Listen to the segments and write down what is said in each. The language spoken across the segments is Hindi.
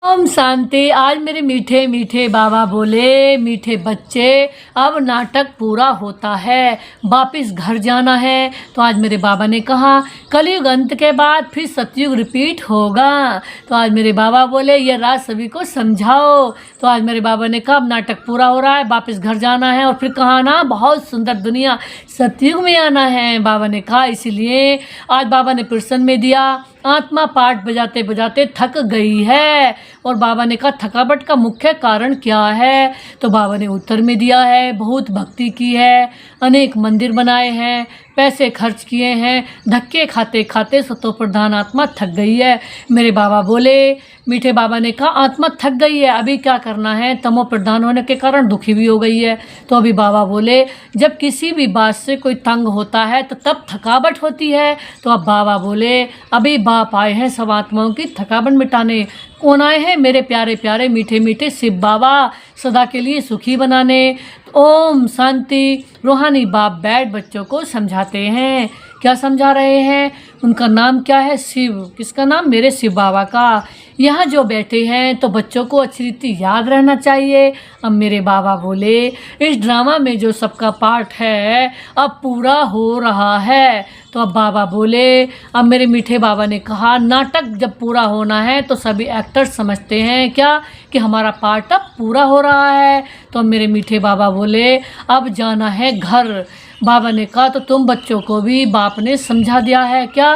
ओम शांति। आज मेरे मीठे मीठे बाबा बोले, मीठे बच्चे, अब नाटक पूरा होता है, वापिस घर जाना है। तो आज मेरे बाबा ने कहा कलयुग अंत के बाद फिर सतयुग रिपीट होगा। तो आज मेरे बाबा बोले ये राज सभी को समझाओ। तो आज मेरे बाबा ने कहा अब नाटक पूरा हो रहा है, वापिस घर जाना है और फिर कहा ना बहुत सुंदर दुनिया सतयुग में आना है। बाबा ने कहा इसीलिए आज बाबा ने प्रश्न में दिया आत्मा पाठ बजाते बजाते थक गई है। और बाबा ने कहा थकावट का मुख्य कारण क्या है। तो बाबा ने उत्तर में दिया है बहुत भक्ति की है, अनेक मंदिर बनाए हैं, पैसे खर्च किए हैं, धक्के खाते खाते सतो प्रधान आत्मा थक गई है। मेरे बाबा बोले, मीठे बाबा ने कहा आत्मा थक गई है, अभी क्या करना है, तमो प्रधान होने के कारण दुखी भी हो गई है। तो अभी बाबा बोले जब किसी भी बात से कोई तंग होता है तो तब थकावट होती है। तो अब बाबा बोले अभी बाप आए हैं सब आत्माओं की थकावट मिटाने। कौन आए हैं? मेरे प्यारे प्यारे मीठे मीठे शिव बाबा, सदा के लिए सुखी बनाने। ओम शांति। रूहानी बाप बैठ बच्चों को समझाते हैं। क्या समझा रहे हैं? उनका नाम क्या है? शिव। किसका नाम? मेरे शिव बाबा का। यहाँ जो बैठे हैं तो बच्चों को अच्छी रीति याद रहना चाहिए। अब मेरे बाबा बोले इस ड्रामा में जो सबका पार्ट है अब पूरा हो रहा है। तो अब बाबा बोले, अब मेरे मीठे बाबा ने कहा नाटक जब पूरा होना है तो सभी एक्टर्स समझते हैं क्या कि हमारा पार्ट अब पूरा हो रहा है। तो अब मेरे मीठे बाबा बोले अब जाना है घर। बाबा ने कहा तो तुम बच्चों को भी बाप ने समझा दिया है क्या?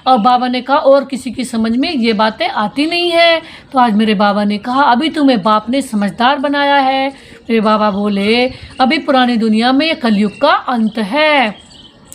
और बाबा ने कहा और किसी की समझ में ये बातें आती नहीं है। तो आज मेरे बाबा ने कहा अभी तुम्हें बाप ने समझदार बनाया है। मेरे बाबा बोले अभी पुरानी दुनिया में ये कलयुग का अंत है।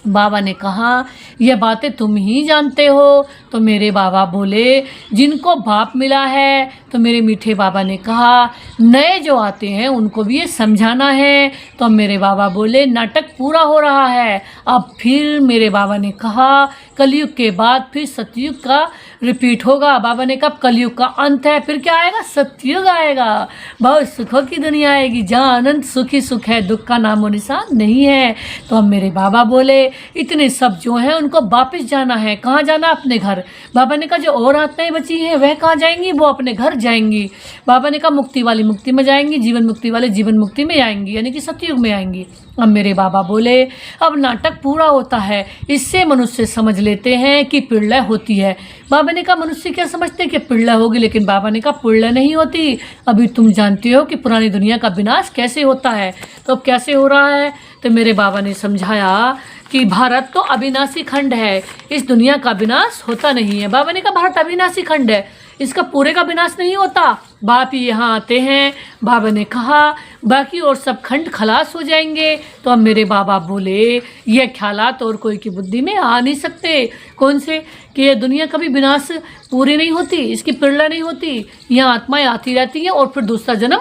बाबा ने कहा ये बातें तुम ही जानते हो। तो मेरे बाबा बोले जिनको बाप मिला है। तो मेरे मीठे बाबा ने कहा नए जो आते हैं उनको भी ये समझाना है। तो मेरे बाबा बोले नाटक पूरा हो रहा है। अब फिर मेरे बाबा ने कहा कलयुग के बाद फिर सतयुग का रिपीट होगा। बाबा ने कहा कलयुग का अंत है, फिर क्या आएगा? सतयुग आएगा। बहुत सुखों की दुनिया आएगी जहाँ अनंत सुखी सुख है, दुख का नामो निशान नहीं है। तो अब मेरे बाबा बोले इतने सब जो हैं उनको वापस जाना है। कहाँ जाना? अपने घर। बाबा ने कहा जो और आत्माएं बची हैं वह कहाँ जाएंगी? वो अपने घर जाएंगी। बाबा ने कहा मुक्ति वाली मुक्ति में जाएंगी, जीवन मुक्ति वाले जीवन मुक्ति में आएंगी, यानी कि सतयुग में आएंगी। अब मेरे बाबा बोले अब नाटक पूरा होता है, इससे मनुष्य समझ लेते हैं कि प्रलय होती है। बाबा ने कहा मनुष्य क्या समझते हैं कि प्रलय होगी, लेकिन बाबा ने कहा प्रलय नहीं होती। अभी तुम जानते हो कि पुरानी दुनिया का विनाश कैसे होता है। तो अब कैसे हो रहा है? तो मेरे बाबा ने समझाया कि भारत तो अविनाशी खंड है, इस दुनिया का विनाश होता नहीं है। बाबा ने कहा भारत अविनाशी खंड है, इसका पूरे का विनाश नहीं होता। बाप ही यहाँ आते हैं। बाबा ने कहा बाकी और सब खंड खलास हो जाएंगे। तो अब मेरे बाबा बोले ये ख्यालात और कोई की बुद्धि में आ नहीं सकते। कौन से? कि ये दुनिया कभी विनाश पूरी नहीं होती, इसकी प्रलय नहीं होती, यहाँ आत्माएं आती रहती हैं और फिर दूसरा जन्म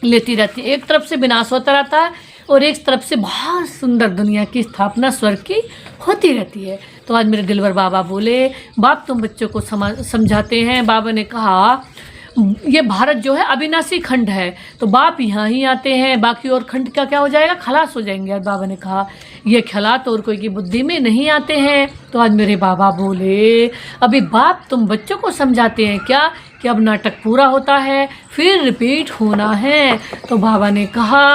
लेती रहती है। एक तरफ से विनाश होता रहता है और एक तरफ से बहुत सुंदर दुनिया की स्थापना स्वर्ग की होती रहती है। तो आज मेरे दिलवर बाबा बोले बाप तुम बच्चों को समझाते हैं। बाबा ने कहा ये भारत जो है अविनाशी खंड है, तो बाप यहाँ ही आते हैं, बाकी और खंड क्या क्या हो जाएगा? खलास हो जाएंगे। आज बाबा ने कहा ये ख्यालात और कोई की बुद्धि में नहीं आते हैं। तो आज मेरे बाबा बोले अभी बाप तुम बच्चों को समझाते हैं क्या कि अब नाटक पूरा होता है फिर रिपीट होना है। तो बाबा ने कहा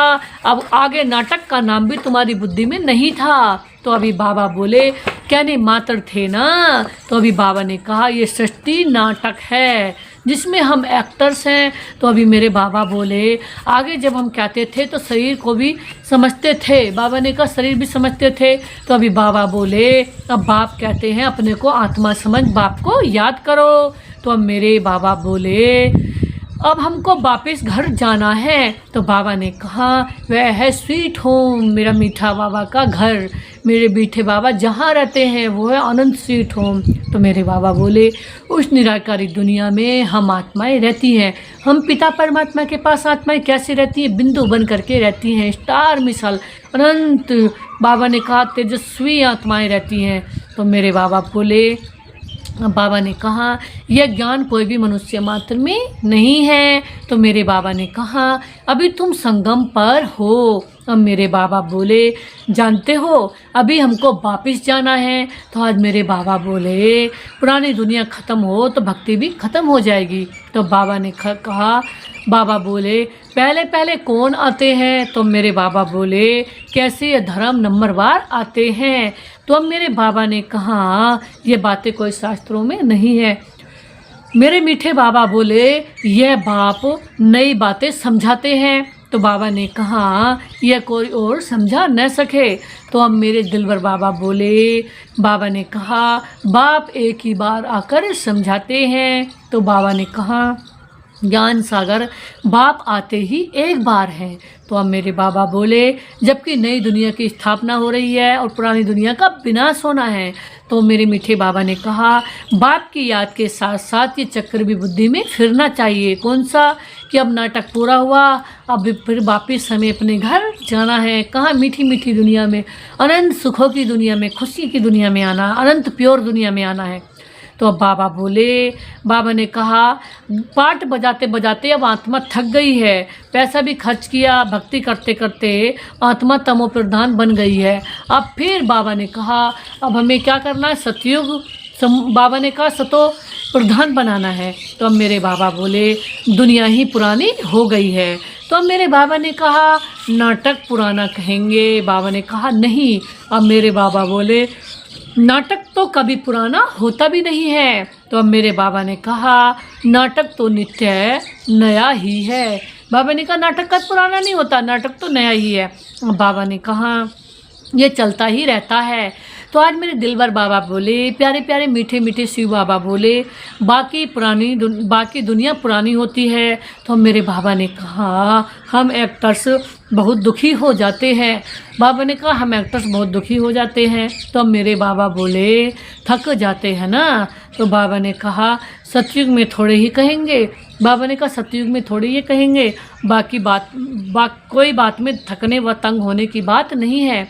अब आगे नाटक का नाम भी तुम्हारी बुद्धि में नहीं था। तो अभी बाबा बोले कहने मात्र थे ना। तो अभी बाबा ने कहा ये सृष्टि नाटक है जिसमें हम एक्टर्स हैं। तो अभी मेरे बाबा बोले आगे जब हम कहते थे तो शरीर को भी समझते थे। बाबा ने कहा शरीर भी समझते थे। तो अभी बाबा बोले अब बाप कहते हैं अपने को आत्मा समझ बाप को याद करो। तो अब मेरे बाबा बोले अब हमको वापस घर जाना है। तो बाबा ने कहा वह है स्वीट होम, मेरा मीठा बाबा का घर। मेरे मीठे बाबा जहाँ रहते हैं वो है अनंत स्वीट होम। तो मेरे बाबा बोले उस निराकारी दुनिया में हम आत्माएं रहती हैं। हम पिता परमात्मा के पास आत्माएं कैसे रहती हैं? बिंदु बन करके रहती हैं, स्टार मिसाल अनंत। बाबा ने कहा तेजस्वी आत्माएं रहती हैं। तो मेरे बाबा बोले बाबा ने कहा यह ज्ञान कोई भी मनुष्य मात्र में नहीं है। तो मेरे बाबा ने कहा अभी तुम संगम पर हो, अब मेरे बाबा बोले जानते हो अभी हमको वापस जाना है। तो आज मेरे बाबा बोले पुरानी दुनिया ख़त्म हो तो भक्ति भी ख़त्म हो जाएगी। तो बाबा ने कहा, बाबा बोले पहले पहले कौन आते हैं? तो मेरे बाबा बोले कैसे ये धर्म नंबरवार आते हैं। तो अब मेरे बाबा ने कहा ये बातें कोई शास्त्रों में नहीं है। मेरे मीठे बाबा बोले यह बाप नई बातें समझाते हैं। तो बाबा ने कहा यह कोई और समझा न सके। तो अब मेरे दिलबर बाबा बोले, बाबा ने कहा बाप एक ही बार आकर समझाते हैं। तो बाबा ने कहा ज्ञान सागर बाप आते ही एक बार है। तो अब मेरे बाबा बोले जबकि नई दुनिया की स्थापना हो रही है और पुरानी दुनिया का विनाश होना है। तो मेरे मीठे बाबा ने कहा बाप की याद के साथ साथ ये चक्र भी बुद्धि में फिरना चाहिए। कौन सा? कि अब नाटक पूरा हुआ, अब फिर वापिस हमें अपने घर जाना है। कहाँ? मीठी मीठी दुनिया में, अनंत सुखों की दुनिया में, खुशी की दुनिया में आना, अनंत प्योर दुनिया में आना है। तो अब बाबा बोले, बाबा ने कहा पाठ बजाते बजाते अब आत्मा थक गई है, पैसा भी खर्च किया, भक्ति करते करते आत्मा तमो प्रधान बन गई है। अब फिर बाबा ने कहा अब हमें क्या करना है? सतयुग बाबा ने कहा सतो प्रधान बनाना है। तो अब मेरे बाबा बोले दुनिया ही पुरानी हो गई है। तो अब मेरे बाबा ने कहा नाटक पुराना कहेंगे। बाबा ने कहा नहीं। अब मेरे बाबा बोले नाटक तो कभी पुराना होता भी नहीं है। तो अब मेरे बाबा ने कहा नाटक तो नित्य नया ही है। बाबा ने कहा नाटक कद पुराना नहीं होता, नाटक तो नया ही है। बाबा ने कहा ये चलता ही रहता है। तो आज मेरे दिलबर बाबा बोले, प्यारे प्यारे मीठे मीठे शिव बाबा बोले बाकी दुनिया पुरानी होती है। तो मेरे बाबा ने कहा हम एक्टर्स बहुत दुखी हो जाते हैं। बाबा ने कहा हम एक्टर्स बहुत दुखी हो जाते हैं। तो मेरे बाबा बोले थक जाते हैं ना। तो बाबा ने कहा सतयुग में थोड़े ही कहेंगे। बाबा ने कहा सतयुग में थोड़े ही कहेंगे, बाकी कोई बात में थकने व तंग होने की बात नहीं है।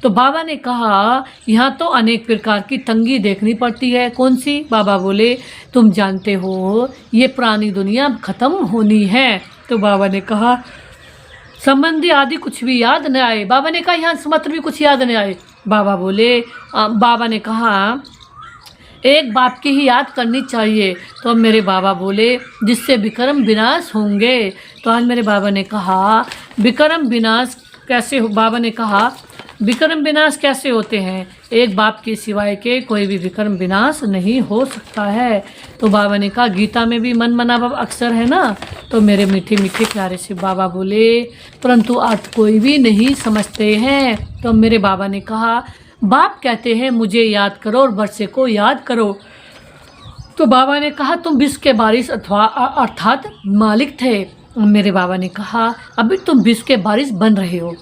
तो बाबा ने कहा यहाँ तो अनेक प्रकार की तंगी देखनी पड़ती है। कौन सी? बाबा बोले तुम जानते हो ये पुरानी दुनिया ख़त्म होनी है। तो बाबा ने कहा संबंधी आदि कुछ भी याद न आए। बाबा ने कहा यहाँ समत्र भी कुछ याद न आए। बाबा बोले बाबा ने कहा एक बाप की ही याद करनी चाहिए। तो अब मेरे बाबा बोले जिससे विक्रम विनाश होंगे। तो आज मेरे बाबा ने कहा विक्रम विनाश कैसे हो? बाबा ने कहा विक्रम विनाश कैसे होते हैं? एक बाप के सिवाय के कोई भी विक्रम विनाश नहीं हो सकता है। तो बाबा ने कहा गीता में भी मन मना भव अक्सर है ना। तो मेरे मीठे मीठे प्यारे से बाबा बोले परंतु अर्थ कोई भी नहीं समझते हैं। तो मेरे बाबा ने कहा बाप कहते हैं मुझे याद करो और वर्षे को याद करो। तो बाबा ने कहा तुम विश्व के बारिश अर्थात मालिक थे। मेरे बाबा ने कहा अभी तुम विश्व के बारिश बन रहे हो।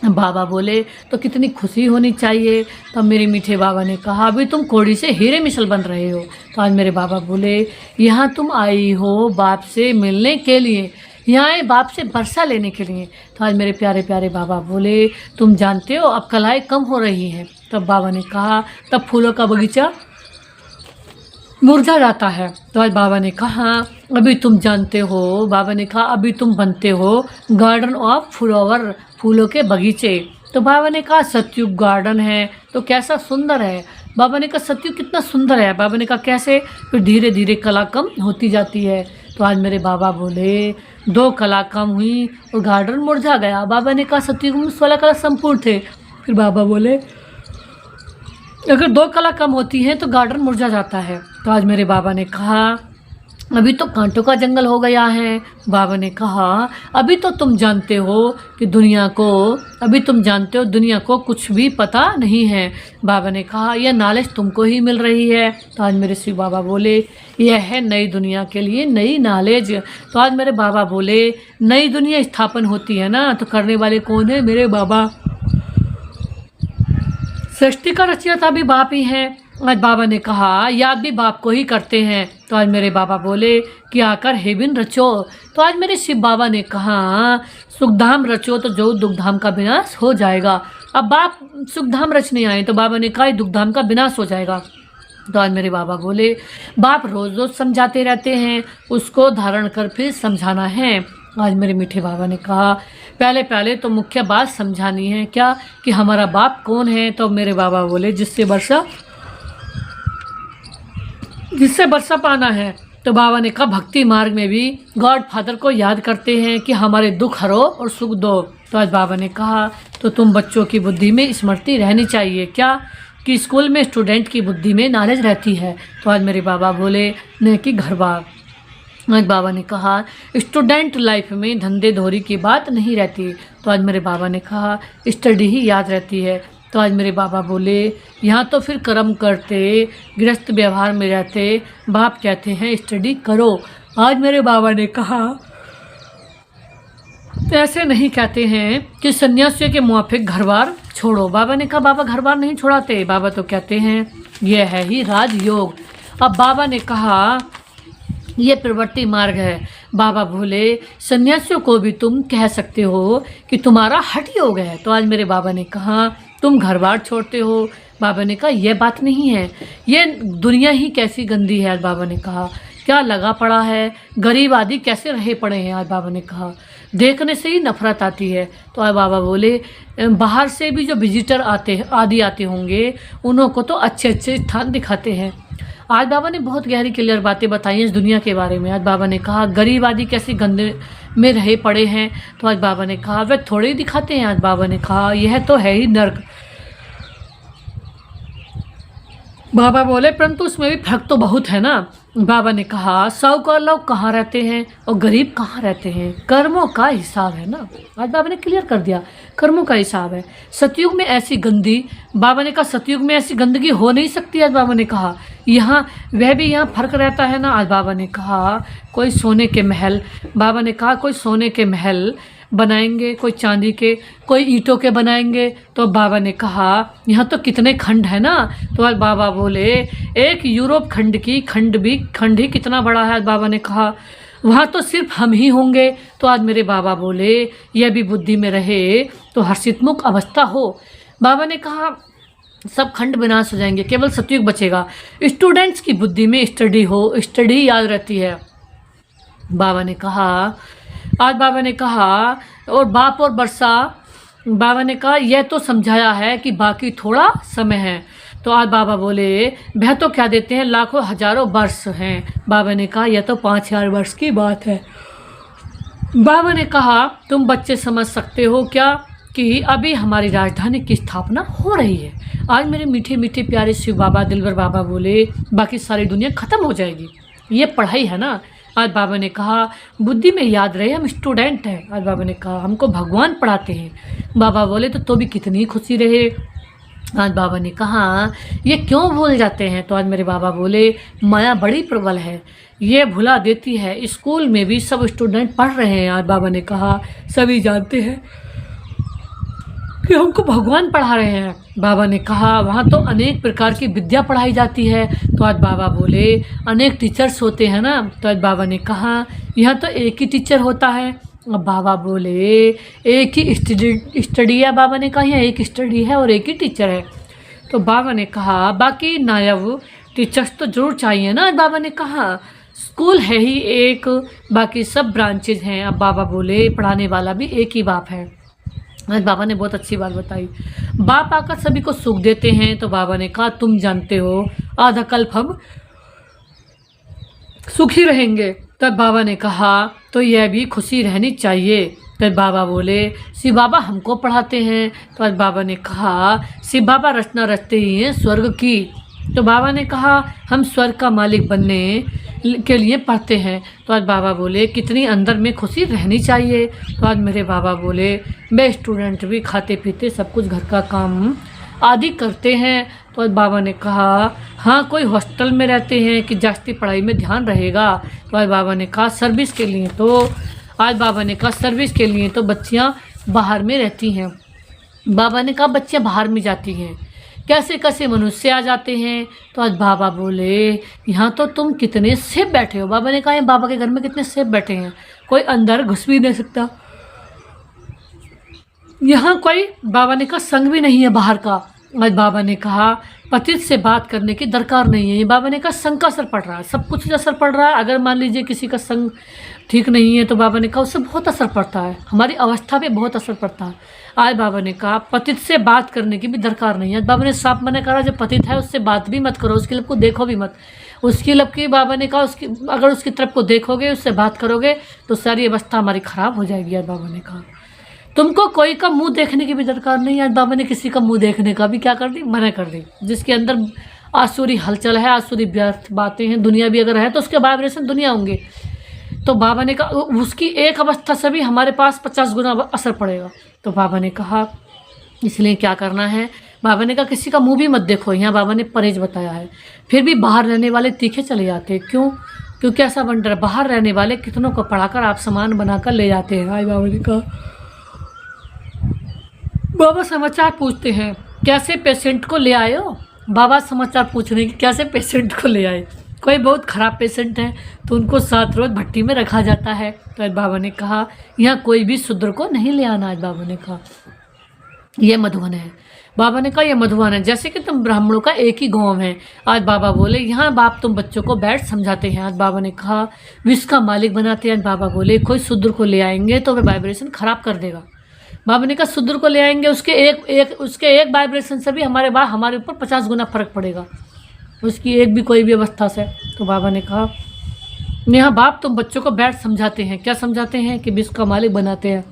बाबा बोले तो कितनी खुशी होनी चाहिए। तब मेरे मीठे बाबा ने कहा अभी तुम कोड़ी से हीरे मिसल बन रहे हो। तो आज मेरे बाबा बोले यहाँ तुम आई हो बाप से मिलने के लिए, यहाँ आए बाप से वर्षा लेने के लिए। तो आज मेरे प्यारे प्यारे बाबा बोले तुम जानते हो अब कलाएँ कम हो रही हैं। तब बाबा ने कहा तब फूलों का बगीचा मुरझा जाता है। तो आज बाबा ने कहा अभी तुम जानते हो, बाबा ने कहा अभी तुम बनते हो गार्डन ऑफ फ्लावर, फूलों के बगीचे। तो बाबा ने कहा सतयुग गार्डन है तो कैसा सुंदर है। बाबा ने कहा सतयुग कितना सुंदर है। बाबा ने कहा कैसे? फिर धीरे धीरे कला कम होती जाती है। तो आज मेरे बाबा बोले 2 कला कम हुई और गार्डन मुरझा गया। बाबा ने कहा सतयुग में 16 कला संपूर्ण थे। फिर बाबा बोले अगर 2 कला कम होती है तो गार्डन मुरझा जाता है। तो आज मेरे बाबा ने कहा अभी तो कांटों का जंगल हो गया है। बाबा ने कहा अभी तो तुम जानते हो कि दुनिया को कुछ भी पता नहीं है। बाबा ने कहा यह नॉलेज तुमको ही मिल रही है। तो आज मेरे शिव बाबा बोले यह है नई दुनिया के लिए नई नॉलेज। तो आज मेरे बाबा बोले नई दुनिया स्थापन होती है ना तो करने वाले कौन है? मेरे बाबा। सृष्टि का रचयिता भी बाप ही है। आज बाबा ने कहा याद भी बाप को ही करते हैं। तो आज मेरे बाबा बोले कि आकर हेबिन रचो। तो आज मेरे शिव बाबा ने कहा सुखधाम रचो तो जो दुखधाम का विनाश हो जाएगा। अब बाप सुखधाम रचने आए तो बाबा ने कहा दुखधाम का विनाश हो जाएगा। तो आज मेरे बाबा बोले बाप रोज रोज समझाते रहते हैं, उसको धारण कर फिर समझाना है। आज मेरे मीठे बाबा ने कहा पहले पहले तो मुख्य बात समझानी है क्या कि हमारा बाप कौन है। तो मेरे बाबा बोले जिससे बरसा पाना है। तो बाबा ने कहा भक्ति मार्ग में भी गॉड फादर को याद करते हैं कि हमारे दुख हरो और सुख दो। तो आज बाबा ने कहा तो तुम बच्चों की बुद्धि में स्मृति रहनी चाहिए क्या कि स्कूल में स्टूडेंट की बुद्धि में नॉलेज रहती है। तो आज मेरे बाबा बोले न कि घर बार। आज बाबा ने कहा स्टूडेंट लाइफ में धंधे धोरी की बात नहीं रहती। तो आज मेरे बाबा ने कहा स्टडी ही याद रहती है। तो आज मेरे बाबा बोले यहाँ तो फिर कर्म करते गृहस्थ व्यवहार में रहते बाप कहते हैं स्टडी करो। आज मेरे बाबा ने कहा ऐसे नहीं कहते हैं कि सन्यासियों के मुआफिक घर बार छोड़ो। बाबा ने कहा बाबा घर बार नहीं छोड़ाते, बाबा तो कहते हैं यह है ही राजयोग। अब बाबा ने कहा ये प्रवृत्ति मार्ग है। बाबा बोले सन्यासियों को भी तुम कह सकते हो कि तुम्हारा हठ योग है। तो आज मेरे बाबा ने कहा तुम घर बार छोड़ते हो। बाबा ने कहा यह बात नहीं है, ये दुनिया ही कैसी गंदी है। आज बाबा ने कहा क्या लगा पड़ा है, गरीब आदि कैसे रहे पड़े हैं। आज बाबा ने कहा देखने से ही नफरत आती है। तो आज बाबा बोले बाहर से भी जो विजिटर आते होंगे उन्हों को तो अच्छे अच्छे स्थान दिखाते हैं। आज बाबा ने बहुत गहरी क्लियर बातें बताई इस दुनिया के बारे में। आज बाबा ने कहा गरीब आदि कैसे गंदे में रहे पड़े हैं। तो आज बाबा ने कहा वे थोड़े ही दिखाते हैं। आज बाबा ने कहा यह तो है ही नर्क। बाबा बोले परंतु उसमें भी फर्क तो बहुत है ना। बाबा ने कहा साहूकार लोग कहाँ रहते हैं और गरीब कहाँ रहते हैं, कर्मों का हिसाब है ना। आज बाबा ने क्लियर कर दिया कर्मों का हिसाब है। सतयुग में ऐसी गंदी, बाबा ने कहा सतयुग में ऐसी गंदगी हो नहीं सकती। आज बाबा ने कहा यहाँ वह भी यहाँ फर्क रहता है ना। आज बाबा ने कहा कोई सोने के महल, बाबा ने कहा कोई सोने के महल बनाएंगे, कोई चांदी के, कोई ईंटों के बनाएंगे। तो बाबा ने कहा यहाँ तो कितने खंड है ना। तो आज बाबा बोले एक यूरोप खंड ही कितना बड़ा है। आज बाबा ने कहा वहाँ तो सिर्फ हम ही होंगे। तो आज मेरे बाबा बोले यह भी बुद्धि में रहे तो हर्षितमुख अवस्था हो। बाबा ने कहा सब खंड विनाश हो जाएंगे, केवल सतयुग बचेगा। स्टूडेंट्स की बुद्धि में स्टडी याद रहती है। बाबा ने कहा आज बाबा ने कहा और बाप और बरसा, बाबा ने कहा यह तो समझाया है कि बाकी थोड़ा समय है। तो आज बाबा बोले वह तो क्या देते हैं लाखों हजारों वर्ष हैं। बाबा ने कहा यह तो 5000 वर्ष की बात है। बाबा ने कहा तुम बच्चे समझ सकते हो क्या कि अभी हमारी राजधानी की स्थापना हो रही है। आज मेरे मीठे मीठे प्यारे शिव बाबा दिलवर बाबा बोले बाकी सारी दुनिया ख़त्म हो जाएगी, ये पढ़ाई है ना। आज बाबा ने कहा बुद्धि में याद रहे हम स्टूडेंट हैं। आज बाबा ने कहा हमको भगवान पढ़ाते हैं। बाबा बोले तो भी कितनी खुशी रहे। आज बाबा ने कहा ये क्यों भूल जाते हैं। तो आज मेरे बाबा बोले माया बड़ी प्रबल है, ये भुला देती है। स्कूल में भी सब स्टूडेंट पढ़ रहे हैं। आज बाबा ने कहा सभी जानते हैं कि हमको भगवान पढ़ा रहे हैं। बाबा ने कहा वहाँ तो अनेक प्रकार की विद्या पढ़ाई जाती है। तो आज बाबा बोले अनेक टीचर्स होते हैं ना। तो आज बाबा ने कहा यहाँ तो एक ही टीचर होता है। अब बाबा बोले एक ही स्टडी है। बाबा ने कहा यहाँ एक स्टडी है और एक ही टीचर है। तो बाबा ने कहा बाकी नायब टीचर्स तो जरूर चाहिए ना। आज बाबा ने कहा स्कूल है ही एक, बाकी सब ब्रांचेज हैं। अब बाबा बोले पढ़ाने वाला भी एक ही बाप है। आज बाबा ने बहुत अच्छी बात बताई, बाप आकर सभी को सुख देते हैं। तो बाबा ने कहा तुम जानते हो आधा कल्प हम सुखी रहेंगे। तब बाबा ने कहा तो यह भी खुशी रहनी चाहिए। तब बाबा बोले शिव बाबा हमको पढ़ाते हैं। तो आज बाबा ने कहा शिव बाबा रचना रचते ही हैं स्वर्ग की। तो बाबा ने कहा हम स्वर्ग का मालिक बनने के लिए पढ़ते हैं। तो आज बाबा बोले कितनी अंदर में खुशी रहनी चाहिए। तो आज मेरे बाबा बोले मैं स्टूडेंट भी खाते पीते सब कुछ घर का काम आदि करते हैं। तो आज बाबा ने कहा हाँ कोई हॉस्टल में रहते हैं कि जास्ती पढ़ाई में ध्यान रहेगा। तो आज बाबा ने कहा सर्विस के लिए तो बच्चियाँ बाहर में रहती हैं। बाबा ने कहा बच्चियाँ बाहर में जाती हैं, कैसे कैसे मनुष्य आ जाते हैं। तो आज बाबा बोले यहाँ तो तुम कितने सेफ बैठे हो। बाबा ने कहा बाबा के घर में कितने सेफ बैठे हैं, कोई अंदर घुस भी नहीं सकता। यहाँ कोई बाबा ने कहा संग भी नहीं है बाहर का। आज बाबा ने कहा पतित से बात करने की दरकार नहीं है। ये बाबा ने कहा संग का असर पड़ रहा है, सब कुछ असर पड़ रहा है। अगर मान लीजिए किसी का संग ठीक नहीं है तो बाबा ने कहा उससे बहुत असर पड़ता है, हमारी अवस्था पे बहुत असर पड़ता है। आज बाबा ने कहा पतित से बात करने की भी दरकार नहीं है। बाबा ने साफ मना करा, जो पतित है उससे बात भी मत करो, उसकी लब को देखो भी मत। उसकी लब की बाबा ने कहा उसकी अगर उसकी तरफ को देखोगे, उससे बात करोगे तो सारी अवस्था हमारी खराब हो जाएगी। आज बाबा ने कहा तुमको कोई का मुंह देखने की भी दरकार नहीं है। आज बाबा ने किसी का मुंह देखने का भी क्या कर दी, मना कर दी। जिसके अंदर आसुरी हलचल है, आसुरी व्यर्थ बातें हैं, दुनिया भी अगर है तो उसके वाइब्रेशन दुनिया होंगे। तो बाबा ने कहा उसकी एक अवस्था से भी हमारे पास 50 गुना असर पड़ेगा। तो बाबा ने कहा इसलिए क्या करना है, बाबा ने कहा किसी का मुंह भी मत देखो। यहाँ बाबा ने परहेज बताया है। फिर भी बाहर रहने वाले तीखे चले जाते हैं, क्यों? क्योंकि ऐसा बन रहा है बाहर रहने वाले कितनों को पढ़ाकर आप सामान बनाकर ले जाते हैं। आज बाबा ने कहा बाबा समाचार पूछते हैं कैसे पेशेंट को ले आए हो। बाबा समाचार पूछ रहे हैं कि कैसे पेशेंट को ले आए। कोई बहुत ख़राब पेशेंट है तो उनको 7 रोज़ भट्टी में रखा जाता है। तो आज बाबा ने कहा यहाँ कोई भी शूद्र को नहीं ले आना। आज बाबा ने कहा ये मधुबन है। बाबा ने कहा ये मधुबन है, जैसे कि तुम ब्राह्मणों का एक ही गांव है। आज बाबा बोले यहाँ बाप तुम बच्चों को बैठ समझाते हैं। आज बाबा ने कहा विश्व का मालिक बनाते हैं। आज बाबा बोले कोई शूद्र को ले आएंगे तो वह वाइब्रेशन खराब कर देगा। बाबा ने कहा शूद्र को ले आएंगे, उसके एक वाइब्रेशन से भी हमारे ऊपर 50 गुना फर्क पड़ेगा, उसकी एक भी कोई भी अवस्था से। तो बाबा ने कहा यहाँ बाप तुम बच्चों को बैठ समझाते हैं। क्या समझाते हैं? कि विश्व का मालिक बनाते हैं।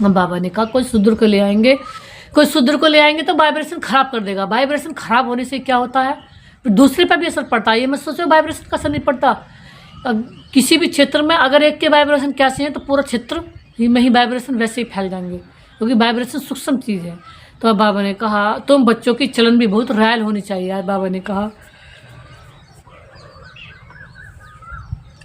बाबा ने कहा कोई शूद्र को ले आएंगे तो वाइब्रेशन खराब कर देगा। वाइब्रेशन खराब होने से क्या होता है, फिर दूसरे पर भी असर पड़ता है। ये मत सोचो वाइब्रेशन का असर नहीं पड़ता। किसी भी क्षेत्र में अगर एक के वाइब्रेशन कैसे हैं तो पूरा क्षेत्र में ही वाइब्रेशन वैसे ही फैल जाएंगे, क्योंकि वाइब्रेशन सूक्ष्म चीज़ है। तो अब बाबा ने कहा तुम बच्चों की चलन भी बहुत रॉयल होनी चाहिए। आज बाबा ने कहा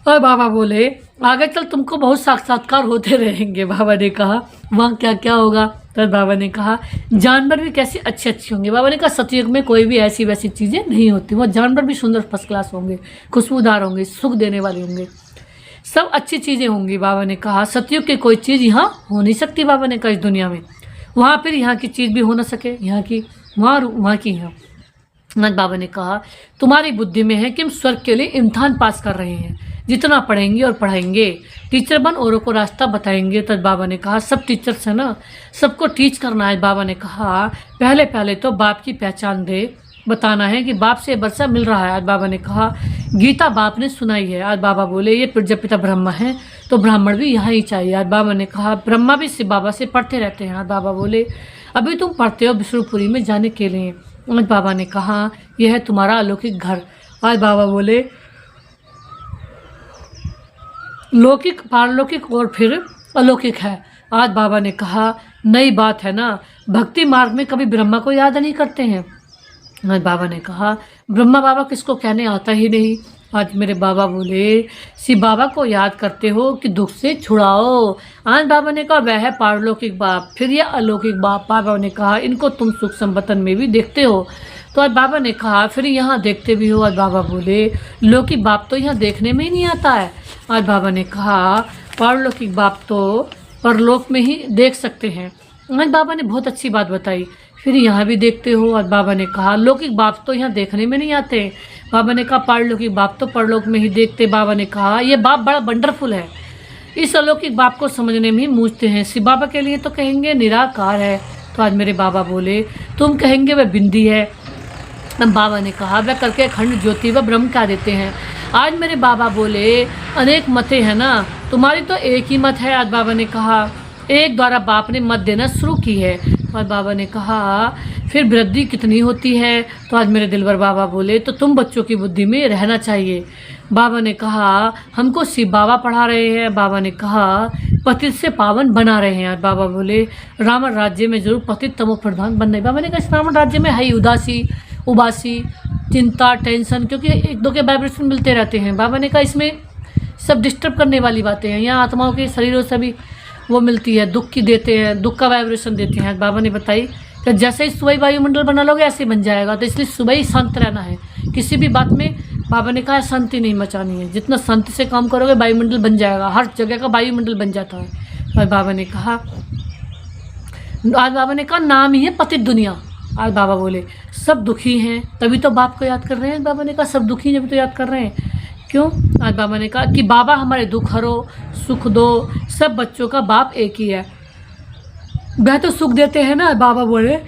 और बाबा बोले आगे चल तुमको बहुत साक्षात्कार होते रहेंगे। बाबा ने कहा वहाँ क्या क्या होगा। तो बाबा ने कहा जानवर भी कैसे अच्छे अच्छे होंगे। बाबा ने कहा सतयुग में कोई भी ऐसी वैसी चीज़ें नहीं होती, वह जानवर भी सुंदर फर्स्ट क्लास होंगे, खुशबूदार होंगे, सुख देने वाले होंगे, सब अच्छी चीज़ें होंगी। बाबा ने कहा सतयुग की कोई चीज़ यहाँ हो नहीं सकती। बाबा ने कहा इस दुनिया में वहाँ फिर यहाँ की चीज़ भी हो ना सके, यहाँ की वहाँ की यहाँ। आज बाबा ने कहा तुम्हारी बुद्धि में है कि हम स्वर्ग के लिए इम्तिहान पास कर रहे हैं, जितना पढ़ेंगे और पढ़ाएंगे, टीचर बन औरों को रास्ता बताएंगे। तो बाबा ने कहा सब टीचर्स है ना, सबको टीच करना है। बाबा ने कहा पहले तो बाप की पहचान दे, बताना है कि बाप से वर्षा मिल रहा है। आज बाबा ने कहा गीता बाप ने सुनाई है। आज बाबा बोले ये प्रजापिता ब्रह्मा है तो ब्राह्मण भी यहाँ ही चाहिए। आज बाबा ने कहा ब्रह्मा भी शिव बाबा से पढ़ते रहते हैं। आज बाबा बोले अभी तुम पढ़ते हो विष्णुपुरी में जाने के लिए। आज बाबा ने कहा यह है तुम्हारा अलौकिक घर। आज बाबा बोले लौकिक, पारलौकिक और फिर अलौकिक है। आज बाबा ने कहा नई बात है ना, भक्ति मार्ग में कभी ब्रह्मा को याद नहीं करते हैं। आज बाबा ने कहा ब्रह्मा बाबा किसको कहने आता ही नहीं। आज मेरे बाबा बोले शिव बाबा को याद करते हो कि दुख से छुड़ाओ। आज बाबा ने कहा वह है पारलौकिक बाप, फिर यह अलौकिक बाप। बाबा ने कहा इनको तुम सुख संपत्ति में भी देखते हो। तो आज बाबा ने कहा फिर यहाँ देखते भी हो। आज बाबा बोले लौकिक बाप तो यहाँ देखने में ही नहीं आता है। आज बाबा ने कहा पारलौकिक बाप तो परलोक में ही देख सकते हैं। आज बाबा ने बहुत अच्छी बात बताई, फिर यहाँ भी देखते हो। आज बाबा ने कहा लौकिक बाप तो यहाँ देखने में नहीं आते। बाबा ने कहा पारलौकिक बाप तो परलोक में ही देखते। बाबा ने कहा ये बाप बड़ा वंडरफुल है, इस अलौकिक बाप को समझने में ही मूझते हैं। शिव बाबा के लिए तो कहेंगे निराकार है। तो आज मेरे बाबा बोले तुम कहेंगे वह बिंदी है। बाबा ने कहा वह करके खंड ज्योति व ब्रह्म क्या देते हैं। आज मेरे बाबा बोले अनेक मतें हैं ना, तुम्हारी तो एक ही मत है। आज बाबा ने कहा एक द्वारा बाप ने मत देना शुरू की है। तो आज बाबा ने कहा फिर वृद्धि कितनी होती है। तो आज मेरे दिलवर बाबा बोले तो तुम बच्चों की बुद्धि में रहना चाहिए। बाबा ने कहा हमको शिव बाबा पढ़ा रहे हैं। बाबा ने कहा पतित से पावन बना रहे हैं। आज बाबा बोले रावण राज्य में जरूर पतित तमो प्रधान बनना है। बाबा ने कहा रावण राज्य में है ही उबासी, चिंता, टेंशन, क्योंकि एक दो के वाइब्रेशन मिलते रहते हैं। बाबा ने कहा इसमें सब डिस्टर्ब करने वाली बातें हैं। यहाँ आत्माओं के शरीरों से भी वो मिलती है, दुख की देते हैं, दुख का वाइब्रेशन देते हैं। बाबा ने बताई कि जैसे ही सुबह वायुमंडल बना लोगे ऐसे बन जाएगा। तो इसलिए सुबह ही शांत रहना है, किसी भी बात में बाबा ने कहा शांति नहीं मचानी है। जितना शांति से काम करोगे वायुमंडल बन जाएगा, हर जगह का वायुमंडल बन जाता है। और बाबा ने कहा आज बाबा ने कहा नाम ही है पतित दुनिया। आज बाबा बोले सब दुखी हैं तभी तो बाप को याद कर रहे हैं। बाबा ने कहा सब दुखी हैं जब तो याद कर रहे हैं। क्यों? आज बाबा ने कहा कि बाबा हमारे दुख हरो, सुख दो, सब बच्चों का बाप एक ही है। वह तो सुख देते हैं ना। बाबा बोले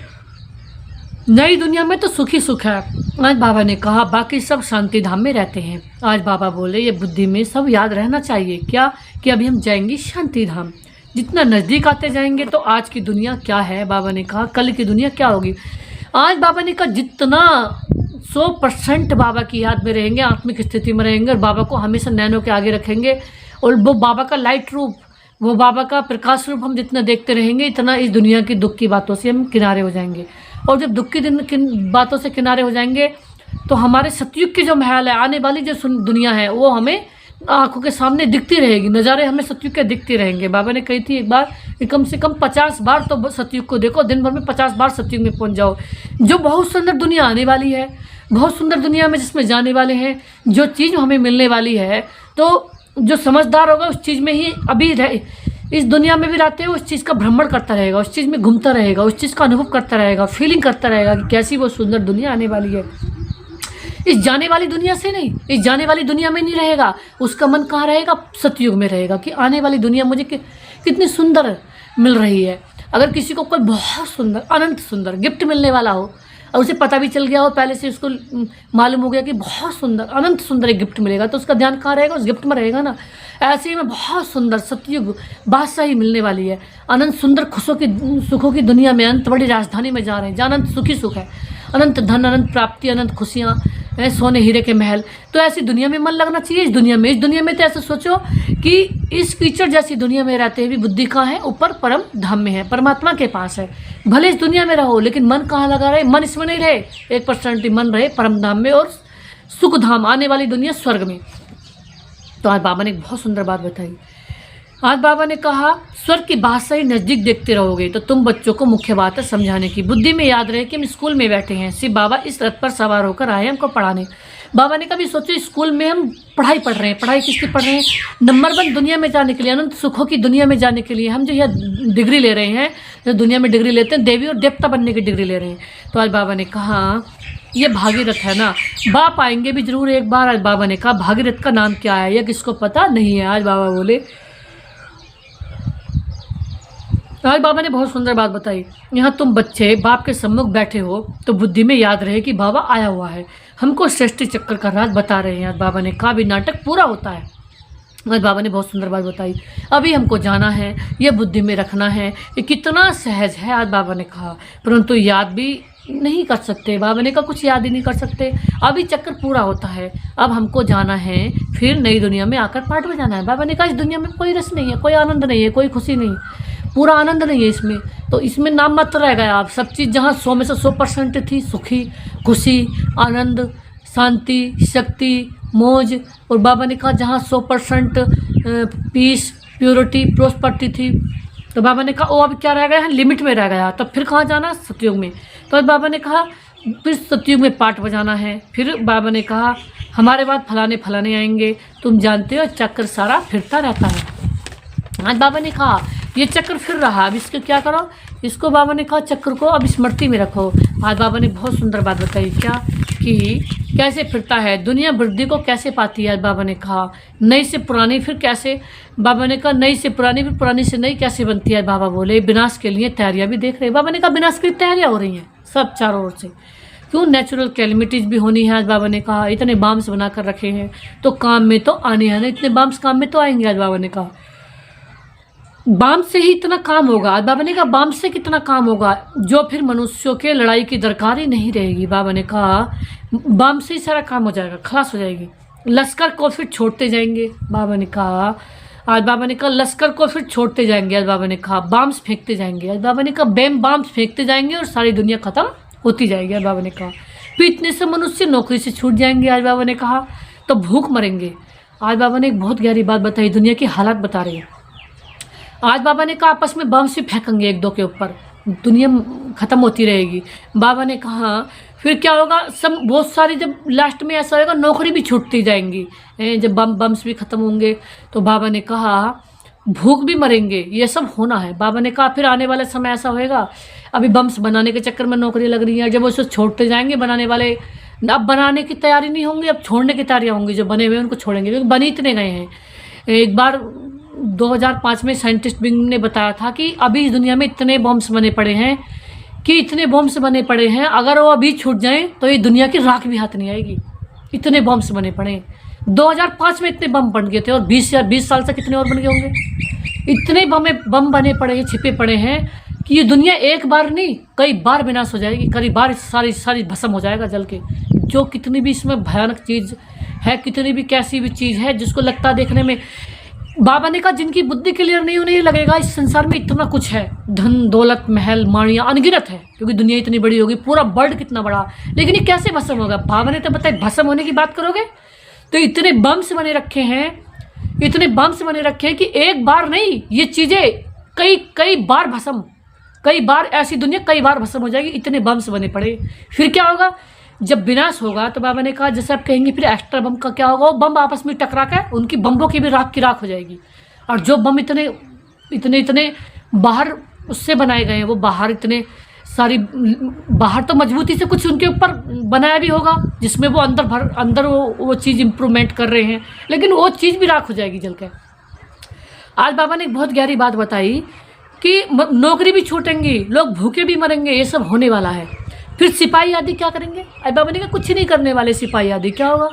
नई दुनिया में तो सुख ही सुख है। आज बाबा ने कहा बाकी सब शांति धाम में रहते हैं। आज बाबा बोले ये बुद्धि में सब याद रहना चाहिए क्या कि अभी हम जाएंगे शांति धाम। जितना नज़दीक आते जाएंगे तो आज की दुनिया क्या है, बाबा ने कहा कल की दुनिया क्या होगी। आज बाबा ने कहा जितना 100% बाबा की याद में रहेंगे, आत्मिक स्थिति में रहेंगे और बाबा को हमेशा नैनों के आगे रखेंगे और वो बाबा का लाइट रूप, वो बाबा का प्रकाश रूप हम जितना देखते रहेंगे, इतना इस दुनिया की दुख की बातों से हम किनारे हो जाएंगे। और जब दुख की बातों से किनारे हो जाएंगे तो हमारे सतयुग की जो महल है, आने वाली जो दुनिया है, वो हमें आंखों के सामने दिखती रहेगी। नज़ारे हमें सतयुग के दिखते रहेंगे। बाबा ने कही थी एक बार कि कम से कम 50 बार तो सतयुग को देखो, दिन भर में 50 बार सतयुग में पहुंच जाओ। जो बहुत सुंदर दुनिया आने वाली है, बहुत सुंदर दुनिया में जिसमें जाने वाले हैं, जो चीज़ हमें मिलने वाली है, तो जो समझदार होगा उस चीज़ में ही अभी इस दुनिया में भी रहते हुए उस चीज़ का भ्रमण करता रहेगा, उस चीज़ में घूमता रहेगा, उस चीज़ का अनुभव करता रहेगा, फीलिंग करता रहेगा कि कैसी वो सुंदर दुनिया आने वाली है। इस जाने वाली दुनिया से नहीं, इस जाने वाली दुनिया में नहीं रहेगा। उसका मन कहाँ रहेगा? सतयुग में रहेगा कि आने वाली दुनिया मुझे कितनी सुंदर मिल रही है। अगर किसी को कोई बहुत सुंदर, अनंत सुंदर गिफ्ट मिलने वाला हो और उसे पता भी चल गया हो, पहले से उसको मालूम हो गया कि बहुत सुंदर, अनंत सुंदर एक गिफ्ट मिलेगा, तो उसका ध्यान कहाँ रहेगा? उस गिफ्ट में रहेगा ना। ऐसे ही में बहुत सुंदर सतयुग बादशाही मिलने वाली है। अनंत सुंदर सुखों की दुनिया में, अनंत बड़ी राजधानी में जा रहे हैं, जहाँ अनंत सुखी सुख है, अनंत धन, अनंत प्राप्ति, अनंत खुशियाँ, सोने हीरे के महल। तो ऐसी दुनिया में मन लगना चाहिए। इस दुनिया में तो ऐसा सोचो कि इस कीचड़ जैसी दुनिया में रहते हुए बुद्धि कहाँ है? ऊपर परम धाम में है, परमात्मा के पास है। भले इस दुनिया में रहो लेकिन मन कहाँ लगा रहे? मन इसमें नहीं रहे, 1% मन रहे परम धाम में और सुख धाम, आने वाली दुनिया स्वर्ग में। तो आज बाबा ने एक बहुत सुंदर बात बताई। आज बाबा ने कहा स्वर्ग की बादशाही नज़दीक देखते रहोगे तो तुम बच्चों को मुख्य बात है समझाने की। बुद्धि में याद रहे कि हम स्कूल में बैठे हैं, सिर्फ बाबा इस रथ पर सवार होकर आए हमको पढ़ाने। बाबा ने कभी सोचो स्कूल में हम पढ़ाई पढ़ रहे हैं। पढ़ाई किसकी पढ़ रहे हैं? नंबर 1 दुनिया में जाने के लिए, अनंत सुखों की दुनिया में जाने के लिए। हम जो यह डिग्री ले रहे हैं, जो दुनिया में डिग्री लेते हैं, देवी और देवता बनने की डिग्री ले रहे हैं। तो आज बाबा ने कहा ये भागीरथ है ना, बाप आएंगे भी जरूर एक बार। आज बाबा ने कहा भागीरथ का नाम क्या है यह किसको पता नहीं है। आज बाबा बोले, आज बाबा ने बहुत सुंदर बात बताई। यहाँ तुम बच्चे बाप के सम्मुख बैठे हो तो बुद्धि में याद रहे कि बाबा आया हुआ है, हमको सृष्टि चक्कर का राज बता रहे हैं। आज बाबा ने कहा भी नाटक पूरा होता है। आज बाबा ने बहुत सुंदर बात बताई। अभी हमको जाना है, ये बुद्धि में रखना है, ये कितना सहज है। आज बाबा ने कहा परंतु याद भी नहीं कर सकते। बाबा ने कहा कुछ याद ही नहीं कर सकते, अभी चक्कर पूरा होता है, अब हमको जाना है, फिर नई दुनिया में आकर पाठ बजाना है। बाबा ने कहा इस दुनिया में कोई रस नहीं है, कोई आनंद नहीं है, कोई खुशी नहीं, पूरा आनंद नहीं है इसमें, तो इसमें नाम मत रह गया आप। सब चीज़ जहाँ 100 में से 100% थी, सुखी, खुशी, आनंद, शांति, शक्ति, मौज, और बाबा ने कहा जहाँ 100% पीस, प्योरिटी, प्रोस्पर्टी थी, तो बाबा ने कहा वो अब क्या रह गया? लिमिट में रह गया। तो फिर कहाँ जाना? सतयुग में। तो बाबा ने कहा फिर सतयुग में पाठ बजाना है। फिर बाबा ने कहा हमारे बाद फलाने फलाने आएंगे, तुम जानते हो चक्कर सारा फिरता रहता है। आज बाबा ने कहा ये चक्र फिर रहा, अब इसको क्या करो? इसको बाबा ने कहा चक्र को अब स्मृति में रखो। आज बाबा ने बहुत सुंदर बात बताई, क्या कि कैसे फिरता है दुनिया, वृद्धि को कैसे पाती है। आज बाबा ने कहा नई से पुरानी फिर कैसे, बाबा ने कहा नई से पुरानी फिर पुरानी से नई कैसे बनती है। बाबा बोले विनाश के लिए तैयारियां भी देख रहे हैं। बाबा ने कहा विनाश की तैयारियां हो रही हैं सब चारों ओर से, क्यों? नेचुरल कैलमिटीज भी होनी है। आज बाबा ने कहा इतने बाम्स बना कर रखे हैं तो काम में तो आने हैं ना, इतने बाम्स काम में तो आएंगे। आज बाबा ने कहा बाम से ही इतना काम होगा। आज बाबा ने कहा बाम से कितना काम होगा जो फिर मनुष्यों के लड़ाई की दरकार ही नहीं रहेगी। बाबा ने कहा बाम से ही सारा काम हो जाएगा, खलास हो जाएगी। लश्कर को फिर छोड़ते जाएंगे। बाबा ने कहा आज बाबा ने कहा लश्कर को फिर छोड़ते जाएंगे। आज बाबा ने कहा बाम्स फेंकते जाएंगे। आज बाबा ने कहा बाम्स फेंकते जाएंगे और सारी दुनिया खत्म होती जाएगी। आज बाबा ने कहा फिर इतने से मनुष्य नौकरी से छूट जाएंगे। आज बाबा ने कहा तो भूख मरेंगे। आज बाबा ने एक बहुत गहरी बात बताई, दुनिया की हालत बता रही है। आज बाबा ने कहा आपस में बम से फेंकेंगे एक दो के ऊपर, दुनिया ख़त्म होती रहेगी। बाबा ने कहा फिर क्या होगा? सब बहुत सारी, जब लास्ट में ऐसा होगा नौकरी भी छूटती जाएंगी, जब बम्स भी ख़त्म होंगे। तो बाबा ने कहा भूख भी मरेंगे, ये सब होना है। बाबा ने कहा फिर आने वाले समय ऐसा होएगा अभी बम्स बनाने के चक्कर में नौकरी लग रही है। जब उसे छोड़ते जाएंगे बनाने वाले, अब बनाने की तैयारी नहीं होंगी, अब छोड़ने की तैयारियाँ होंगी। जो बने हुए उनको छोड़ेंगे, क्योंकि बन इतने गए हैं। एक बार 2005 में साइंटिस्ट बिंग ने बताया था कि अभी इस दुनिया में इतने बॉम्ब्स बने पड़े हैं, कि इतने बॉम्ब्स बने पड़े हैं, अगर वो अभी छूट जाएं तो ये दुनिया की राख भी हाथ नहीं आएगी। इतने बॉम्ब्स बने पड़े हैं। 2005 में इतने बम बन गए थे, और 20 साल से कितने और बन गए होंगे। इतने बम बने पड़े हैं, छिपे पड़े हैं, कि ये दुनिया एक बार नहीं कई बार विनाश हो जाएगी, कई बार सारी भस्म हो जाएगा जल के। जो कितनी भी इसमें भयानक चीज़ है, कितनी भी कैसी भी चीज़ है जिसको लगता है देखने में, बाबा ने कहा जिनकी बुद्धि क्लियर नहीं, उन्हें लगेगा इस संसार में इतना कुछ है, धन दौलत महल माड़ियाँ अनगिनत है, क्योंकि दुनिया इतनी बड़ी होगी, पूरा वर्ल्ड कितना बड़ा, लेकिन ये कैसे भस्म होगा। बाबा ने तो बताया भस्म होने की बात करोगे तो इतने बम्स बने रखे हैं, इतने बम्स बने रखे हैं कि एक बार नहीं, ये चीज़ें कई बार भस्म, कई बार ऐसी दुनिया कई बार भस्म हो जाएगी। इतने बम्स बने पड़े। फिर क्या होगा जब विनाश होगा, तो बाबा ने कहा जैसे आप कहेंगे फिर एक्स्ट्रा बम का क्या होगा, वो बम आपस में टकरा कर उनकी बम्बों की भी राख की राख हो जाएगी। और जो बम इतने बाहर उससे बनाए गए हैं, वो बाहर इतने सारी, बाहर तो मजबूती से कुछ उनके ऊपर बनाया भी होगा, जिसमें वो अंदर वो चीज़ इम्प्रूवमेंट कर रहे हैं, लेकिन वो चीज़ भी राख हो जाएगी जल के। आज बाबा ने एक बहुत गहरी बात बताई कि नौकरी भी छूटेंगी, लोग भूखे भी मरेंगे, ये सब होने वाला है। फिर सिपाही आदि क्या करेंगे। अरे बाबा ने कहा कुछ नहीं करने वाले सिपाही आदि, क्या होगा।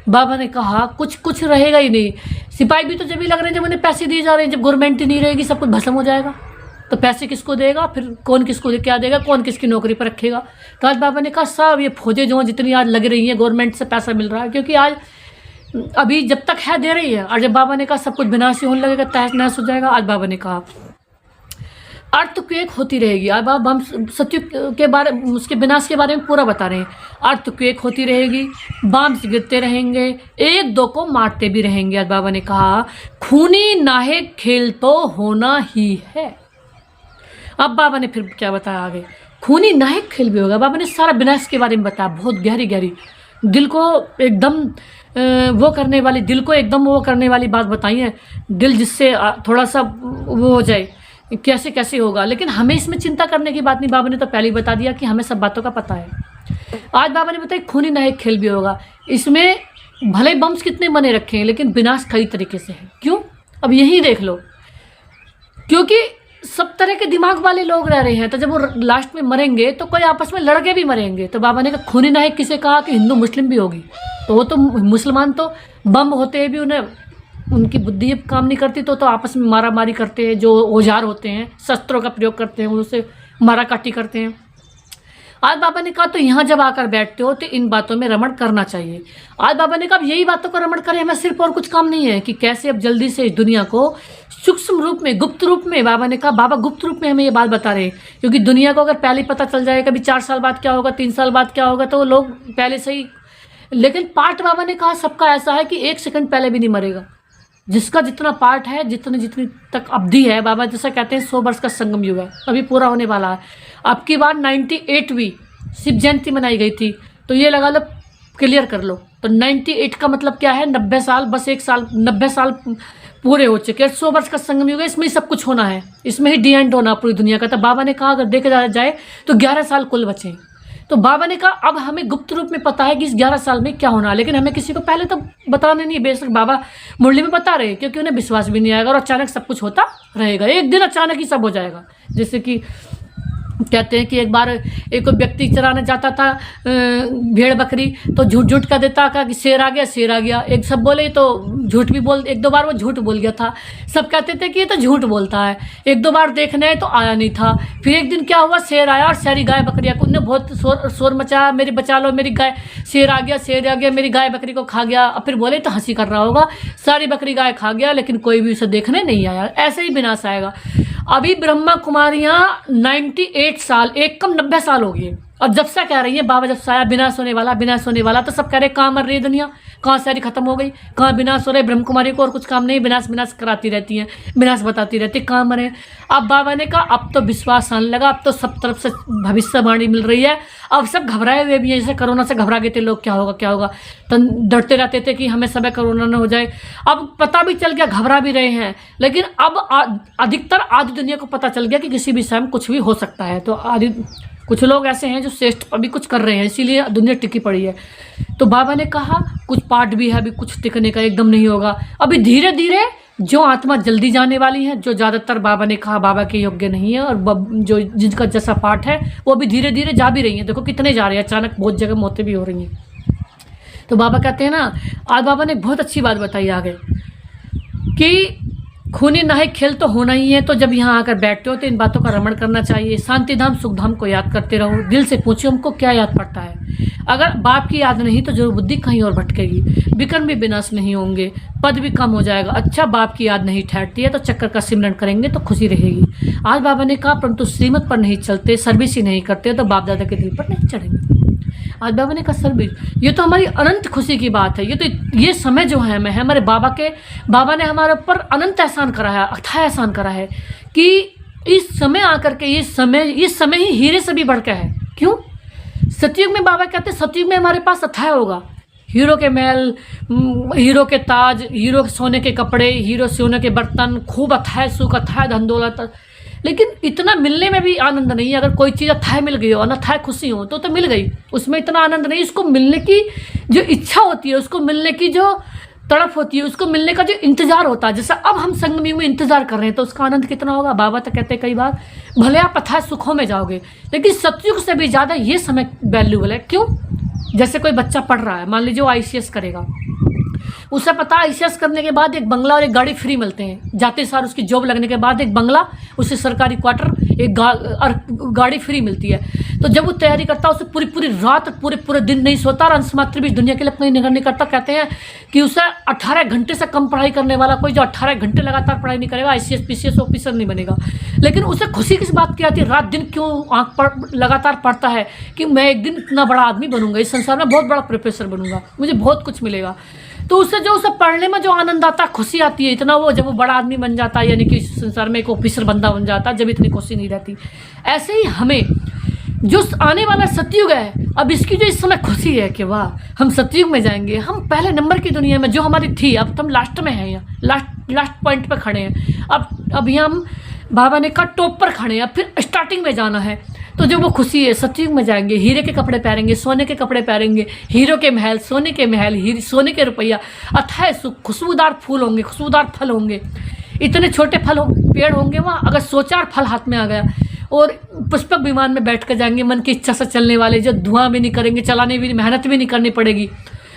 बाबा ने कहा कुछ रहेगा ही नहीं। सिपाही भी तो जब भी लग रहे हैं जब उन्हें पैसे दिए जा रहे हैं, जब गवर्नमेंट ही नहीं रहेगी सब कुछ भस्म हो जाएगा, तो पैसे किसको देगा, फिर कौन किसको क्या देगा, कौन किसकी नौकरी पर रखेगा। तो आज बाबा ने कहा सब ये फौजें जो जितनी आज लग रही हैं, गवर्नमेंट से पैसा मिल रहा है, क्योंकि आज अभी जब तक है दे रही है, और जब बाबा ने कहा सब कुछ विनाशी होने लगेगा, तहस नहस हो जाएगा। आज बाबा ने कहा अर्थक्वेक होती रहेगी। अब हम सत्युग के बारे, उसके विनाश के बारे में पूरा बता रहे हैं। अर्थक्वेक होती रहेगी, बम्स गिरते रहेंगे, एक दो को मारते भी रहेंगे। आज बाबा ने कहा खूनी नाहक खेल तो होना ही है। अब बाबा ने फिर क्या बताया आगे, खूनी नाहक खेल भी होगा। बाबा ने सारा विनाश के बारे में बताया, बहुत गहरी दिल को एकदम वो करने वाली, दिल को एकदम वो करने वाली बात बताई है। दिल जिससे थोड़ा सा वो हो जाए कैसे कैसे होगा, लेकिन हमें इसमें चिंता करने की बात नहीं। बाबा ने तो पहले ही बता दिया कि हमें सब बातों का पता है। आज बाबा ने बताया खूनी नाहक खेल भी होगा। इसमें भले बम्स कितने बने रखे हैं, लेकिन विनाश कई तरीके से है। क्यों, अब यही देख लो, क्योंकि सब तरह के दिमाग वाले लोग रह रहे हैं, तो जब वो लास्ट में मरेंगे तो कोई आपस में लड़के भी मरेंगे। तो बाबा ने कहा खूनी नाहक किसे कहा कि हिंदू मुस्लिम भी होगी, तो वो तो मुसलमान तो बम होते हैं भी, उन्हें उनकी बुद्धि काम नहीं करती, तो आपस में मारा मारी करते हैं, जो औजार होते हैं शस्त्रों का प्रयोग करते हैं, उनसे मारा काटी करते हैं। आज बाबा ने कहा तो यहाँ जब आकर बैठते हो तो इन बातों में रमण करना चाहिए। आज बाबा ने कहा अब यही बातों का रमण करें, हमें सिर्फ और कुछ काम नहीं है कि कैसे अब जल्दी से इस दुनिया को सूक्ष्म रूप में, गुप्त रूप में, बाबा ने कहा बाबा गुप्त रूप में हमें ये बात बता रहे हैं, क्योंकि दुनिया को अगर पहले पता चल जाए कभी 4 साल बाद क्या होगा, 3 साल बाद क्या होगा, तो लोग पहले से ही, लेकिन पार्ट बाबा ने कहा सबका ऐसा है कि 1 सेकंड पहले भी नहीं मरेगा। जिसका जितना पार्ट है, जितनी तक अवधि है, बाबा जैसा कहते हैं 100 वर्ष का संगम युग है, अभी पूरा होने वाला है। अब की बार 98वीं शिव जयंती मनाई गई थी, तो ये लगा लो, क्लियर कर लो, तो 98 का मतलब क्या है, 90 साल, बस 1 साल 90 साल पूरे हो चुके हैं। 100 वर्ष का संगम युग है, इसमें ही सब कुछ होना है, इसमें ही डी एंड होना पूरी दुनिया का। तो बाबा ने कहा अगर देखा जाए तो 11 साल कुल बचे। तो बाबा ने कहा अब हमें गुप्त रूप में पता है कि इस 11 साल में क्या होना है, लेकिन हमें किसी को पहले तो बताने नहीं है। बेशक बाबा मुरली में बता रहे हैं, क्योंकि उन्हें विश्वास भी नहीं आएगा और अचानक सब कुछ होता रहेगा, एक दिन अचानक ही सब हो जाएगा। जैसे कि कहते हैं कि एक बार एक व्यक्ति चराने जाता था भेड़ बकरी, तो झूठ का देता का कि शेर आ गया। एक सब बोले तो झूठ भी बोल, 1-2 बार वो झूठ बोल गया था। सब कहते थे कि ये तो झूठ बोलता है। 1-2 बार देखने आए तो आया नहीं था। फिर एक दिन क्या हुआ, शेर आया और सारी गाय बकरियाँ को, उन्होंने बहुत शोर मचाया, मेरी बचा लो मेरी गाय, शेर आ गया मेरी गाय बकरी को खा गया। अब फिर बोले तो हंसी कर रहा होगा, सारी बकरी गाय खा गया, लेकिन कोई भी उसे देखने नहीं आया। ऐसे ही विनाश आएगा। अभी ब्रह्मा कुमारियाँ 98 साल, एक कम 90 साल हो गए, और जब से कह रही है बाबा जब से आया विनाश होने वाला, तो सब कह रहे कहाँ मर रही है दुनिया, कहाँ सारी खत्म हो गई, कहाँ विनाश हो रहे, ब्रह्म कुमारी को और कुछ काम नहीं, विनाश विनाश कराती रहती हैं, विनाश बताती रहती है, कहाँ मरे। अब बाबा ने कहा अब तो विश्वास आने लगा, अब तो सब तरफ से भविष्यवाणी मिल रही है, अब सब घबराए हुए भी हैं, जैसे कोरोना से घबरा गए थे लोग, क्या होगा क्या होगा, तो डरते रहते थे कि हमें सब कोरोना न हो जाए। अब पता भी चल गया, घबरा भी रहे हैं, लेकिन अब अधिकतर आधी दुनिया को पता चल गया कि किसी भी समय कुछ भी हो सकता है। तो आधी कुछ लोग ऐसे हैं जो श्रेष्ठ अभी कुछ कर रहे हैं, इसीलिए दुनिया टिकी पड़ी है। तो बाबा ने कहा कुछ पार्ट भी है, अभी कुछ टिकने का एकदम नहीं होगा, अभी धीरे धीरे जो आत्मा जल्दी जाने वाली है, जो ज़्यादातर बाबा ने कहा बाबा के योग्य नहीं है, और जो जिनका जैसा पार्ट है वो भी धीरे धीरे जा भी रही है। देखो कितने जा रहे हैं, अचानक बहुत जगह मौतें भी हो रही हैं। तो बाबा कहते हैं ना, आज बाबा ने बहुत अच्छी बात बताई आगे कि खूनी नाहे खेल तो होना ही है। तो जब यहाँ आकर बैठते हो तो इन बातों का रमण करना चाहिए, शांति धाम सुख धाम को याद करते रहो, दिल से पूछो हमको क्या याद पड़ता है। अगर बाप की याद नहीं तो जरूर बुद्धि कहीं और भटकेगी, विक्रम भी विनाश नहीं होंगे, पद भी कम हो जाएगा। अच्छा बाप की याद नहीं ठहरती है तो चक्कर का सिमरन करेंगे तो खुशी रहेगी। आज बाबा ने कहा परंतु श्रीमत पर नहीं चलते, सर्विस ही नहीं करते तो बाप दादा के दिल पर नहीं चढ़ेंगे। आज बाबा ने कहा सर्विस, ये तो हमारी अनंत खुशी की बात है। ये समय जो है हमें, हमारे बाबा ने हमारे ऊपर अनंत एहसान करा है, अथाह एहसान करा है कि इस समय आकर के इस समय ही हीरे से भी बढ़कर है। क्यों? सतयुग में बाबा कहते हैं सतयुग में हमारे पास अथाह होगा, हीरो के महल, हीरो के ताज, हीरो सोने के कपड़े, हीरो सोने के बर्तन, खूब अथाह सुख, अथाह धन दौलत। लेकिन इतना मिलने में भी आनंद नहीं है। अगर कोई चीज़ अथाह मिल गई हो, अनथाह खुशी हो तो मिल गई, उसमें इतना आनंद नहीं। उसको मिलने की जो इच्छा होती है, उसको मिलने की जो तड़प होती है, उसको मिलने का जो इंतजार होता है, जैसा अब हम संगम में इंतजार कर रहे हैं, तो उसका आनंद कितना होगा। बाबा तो कहते हैं कई बार भले आप अथाह सुखों में जाओगे, लेकिन सतयुग से भी ज़्यादा ये समय वैल्यूबल है। क्यों? जैसे कोई बच्चा पढ़ रहा है, मान लीजिए वो ICS करेगा, उसे पता है ICS करने के बाद एक बंगला और एक गाड़ी फ्री मिलते हैं, जाते सार उसकी जॉब लगने के बाद एक बंगला, उसे सरकारी क्वार्टर, एक गाड़ी फ्री मिलती है। तो जब वो तैयारी करता है, उसे पूरी रात पूरे दिन नहीं सोता और अंश मात्र भी दुनिया के लिए अपनी निगरानी नहीं करता। कहते हैं कि उसे 18 घंटे से कम पढ़ाई करने वाला कोई जो 18 घंटे लगातार पढ़ाई नहीं करेगा, ICS PCS ऑफिसर नहीं बनेगा। लेकिन उसे खुशी किस बात की आती है, रात दिन क्यों आँख पर लगातार पढ़ता है कि मैं एक दिन इतना बड़ा आदमी बनूंगा, इस संसार में बहुत बड़ा प्रोफेसर बनूंगा, मुझे बहुत कुछ मिलेगा। तो उसे पढ़ने में जो आनंद आता है, खुशी आती है इतना, वो जब वो बड़ा आदमी बन जाता है, यानी कि संसार में एक ऑफिसर बंदा बन जाता है, जब इतनी खुशी नहीं रहती। ऐसे ही हमें जो आने वाला सतयुग है, अब इसकी जो इस समय खुशी है कि वाह हम सतयुग में जाएंगे, हम पहले नंबर की दुनिया में जो हमारी थी, अब तो हम लास्ट में हैं, यहाँ लास्ट पॉइंट पर खड़े हैं। अब यहाँ हम बाबा ने कहा टॉप पर खड़े हैं, अब फिर स्टार्टिंग में जाना है। तो जो वो खुशी है, सतयुग में जाएंगे, हीरे के कपड़े पहनेंगे, सोने के कपड़े पहनेंगे, हीरो के महल, सोने के महल, सोने के रुपया, अथाह सुख, खुशबूदार फूल होंगे, खुशबूदार फल होंगे, इतने छोटे पेड़ होंगे वहाँ। अगर 100-4 फल हाथ में आ गया, और पुष्पक विमान में बैठ कर जाएंगे, मन की इच्छा से चलने वाले, जो धुआं भी नहीं करेंगे, चलाने भी, मेहनत भी नहीं करनी पड़ेगी,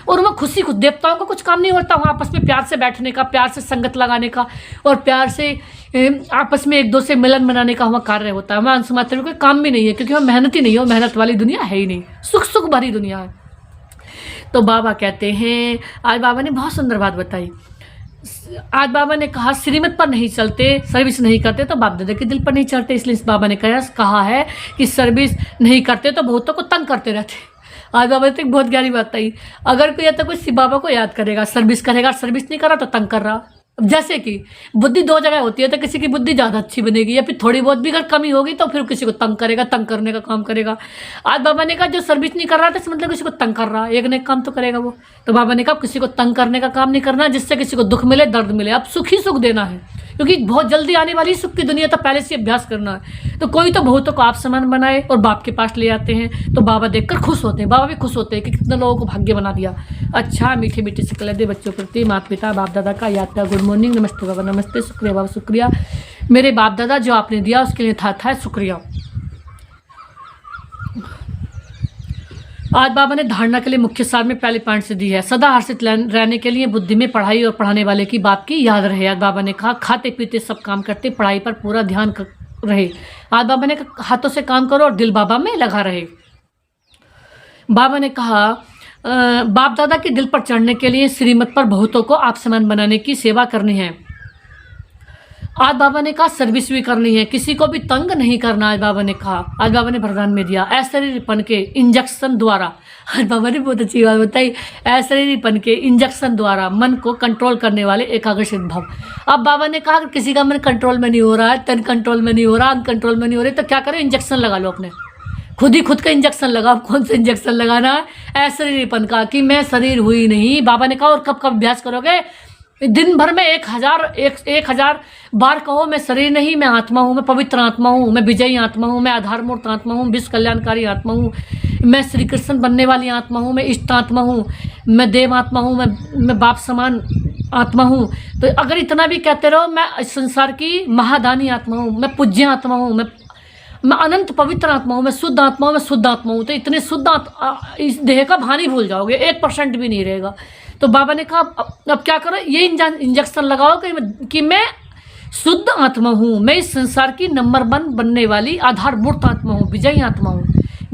और वह खुशी खुद, देवताओं का कुछ काम नहीं होता वहाँ, आपस में प्यार से बैठने का, प्यार से संगत लगाने का, और प्यार से आपस में एक दो से मिलन बनाने का वहाँ कार्य होता है। वहाँ अंश मात्र में कोई काम भी नहीं है, क्योंकि वहाँ मेहनत ही नहीं है, मेहनत वाली दुनिया है ही नहीं, सुख भरी दुनिया है। तो बाबा कहते हैं, आज बाबा ने बहुत सुंदर बात बताई। आज बाबा ने कहा श्रीमत पर नहीं चलते, सर्विस नहीं करते तो बाप दादा के दिल पर नहीं चढ़ते। इसलिए इस बाबा ने कहा है कि सर्विस नहीं करते तो बहुतों को तंग करते रहते। आज बाबा ने तो बहुत गहरी बात बताई। अगर कोई तो कोई शिव बाबा को याद करेगा, सर्विस करेगा, सर्विस नहीं करा तो तंग कर रहा। जैसे कि बुद्धि 2 जगह होती है, तो किसी की बुद्धि ज़्यादा अच्छी बनेगी, या फिर थोड़ी बहुत भी अगर कमी होगी तो फिर किसी को तंग करेगा, तंग करने का काम करेगा। आज बाबा ने कहा जो सर्विस नहीं कर रहा था, इसका मतलब किसी को तंग कर रहा, एक ने काम तो करेगा वो। तो बाबा ने कहा किसी को तंग करने का काम नहीं करना, जिससे किसी को दुख मिले, दर्द मिले। अब सुख ही सुख देना है, क्योंकि बहुत जल्दी आने वाली सुख की दुनिया, तो पहले से अभ्यास करना है। तो कोई तो बहुतों को आप समान बनाए और बाप के पास ले आते हैं, तो बाबा देखकर खुश होते हैं। बाबा भी खुश होते हैं कि कितने लोगों को भाग्य बना दिया। अच्छा, मीठी मीठी शिकल दे बच्चों प्रति, माता पिता बाप दादा का याद का गुड मॉर्निंग, नमस्ते बाबा, नमस्ते, शुक्रिया बाबा, शुक्रिया मेरे बाप दादा जो आपने दिया उसके लिए था शुक्रिया। आज बाबा ने धारणा के लिए मुख्य सार में पहले पॉइंट से दी है, सदा हर्षित रहने के लिए बुद्धि में पढ़ाई और पढ़ाने वाले की बात की याद रहे। आज बाबा ने कहा खाते पीते सब काम करते, पढ़ाई पर पूरा ध्यान रहे। आज बाबा ने कहा हाथों से काम करो और दिल बाबा में लगा रहे। बाबा ने कहा बाप दादा के दिल पर चढ़ने के लिए श्रीमत पर बहुतों को आप समान बनाने की सेवा करनी है। आज बाबा ने कहा सर्विस भी करनी है, किसी को भी तंग नहीं करना। आज बाबा ने कहा, आज बाबा ने वरदान में दिया अशरीरपन के इंजेक्शन द्वारा। आज बाबा ने बहुत अच्छी बात बताई, अशरीरपन के इंजेक्शन द्वारा मन को कंट्रोल करने वाले एकाग्रचित भव। अब बाबा ने कहा कि किसी का मन कंट्रोल में नहीं हो रहा है, तन कंट्रोल में नहीं हो रहा, अंग कंट्रोल में नहीं हो रही, तो क्या करें, इंजेक्शन लगा लो अपने, खुद ही खुद का इंजेक्शन लगाओ। कौन सा इंजेक्शन लगाना है? अशरीरपन का, कि मैं शरीर हुई नहीं। बाबा ने कहा और कब कब अभ्यास करोगे? दिन भर में 1000 बार कहो, मैं शरीर नहीं, मैं आत्मा हूँ, मैं पवित्र आत्मा हूँ, मैं विजयी आत्मा हूँ, मैं आधारमूर्त आत्मा हूँ, विश्व कल्याणकारी आत्मा हूँ, मैं श्री कृष्ण बनने वाली आत्मा हूँ, मैं इष्ट आत्मा हूँ, मैं देव आत्मा हूँ, मैं बाप समान आत्मा हूँ। तो अगर इतना भी कहते रहो, मैं इस संसार की महादानी आत्मा हूँ, मैं पूज्य आत्मा हूँ, मैं अनंत पवित्र आत्मा हूँ, मैं शुद्ध आत्मा हूँ, मैं शुद्ध आत्मा हूँ, तो इतने शुद्ध इस देह का भान ही भूल जाओगे, 1% भी नहीं रहेगा। तो बाबा ने कहा अब क्या करो, ये इंजेक्शन लगाओ कि मैं शुद्ध आत्मा हूँ, मैं इस संसार की नंबर 1 बनने वाली आधारभूत आत्मा हूँ, विजयी आत्मा हूँ,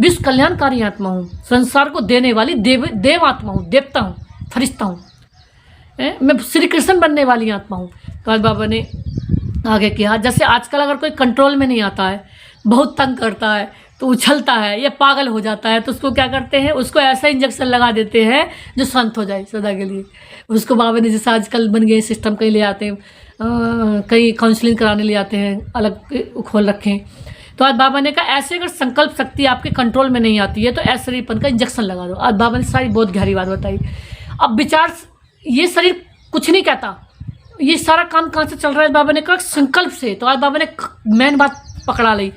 विश्व कल्याणकारी आत्मा हूँ, संसार को देने वाली देव आत्मा हूँ, देवता हूँ, फरिश्ता हूँ, मैं श्री कृष्ण बनने वाली आत्मा हूँ। तो आज बाबा ने आगे किया, जैसे आजकल अगर कोई कंट्रोल में नहीं आता है, बहुत तंग करता है, तो उछलता है, ये पागल हो जाता है, तो उसको क्या करते हैं, उसको ऐसा इंजेक्शन लगा देते हैं जो शांत हो जाए सदा के लिए। उसको बाबा ने जैसे आजकल बन गए सिस्टम, कहीं ले आते हैं, कहीं काउंसलिंग कराने ले आते हैं, अलग खोल रखें। तो आज बाबा ने कहा ऐसे अगर संकल्प शक्ति आपके कंट्रोल में नहीं आती है तो अशरीरपन का इंजेक्शन लगा दो। आज बाबा ने सारी बहुत गहरी बात बताई। अब विचार, ये शरीर कुछ नहीं कहता, ये सारा काम कहाँ से चल रहा है? बाबा ने कहा संकल्प से। तो आज बाबा ने मेन बात पकड़ा ली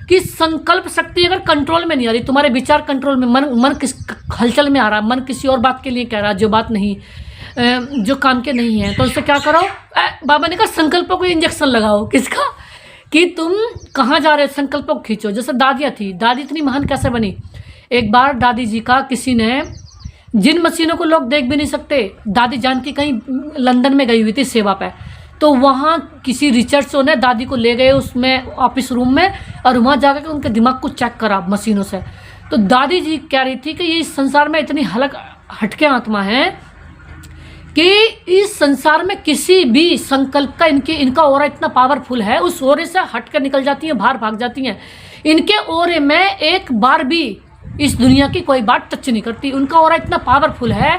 कि संकल्प शक्ति अगर कंट्रोल में नहीं आ रही, तुम्हारे विचार कंट्रोल में, मन किस हलचल में आ रहा है, मन किसी और बात के लिए कह रहा है जो बात नहीं, जो काम के नहीं है, तो उससे क्या करो? बाबा ने कहा संकल्पों को इंजेक्शन लगाओ। किसका? कि तुम कहाँ जा रहे हो, संकल्पों को खींचो। जैसे दादियाँ थी, दादी इतनी महान कैसे बनी? एक बार दादी जी का किसी ने, जिन मशीनों को लोग देख भी नहीं सकते, दादी जानकी कहीं लंदन में गई हुई थी सेवा पे, तो वहाँ किसी रिसर्चर ने दादी को ले गए उसमें ऑफिस रूम में, और वहाँ जाकर के उनके दिमाग को चेक करा मशीनों से। तो दादी जी कह रही थी कि ये इस संसार में इतनी हटके आत्मा है कि इस संसार में किसी भी संकल्प का इनका ओरा इतना पावरफुल है, उस ओरे से हट कर निकल जाती हैं, बाहर भाग जाती हैं। इनके ओरे में एक बार भी इस दुनिया की कोई बात टच नहीं करती। उनका ओरा इतना पावरफुल है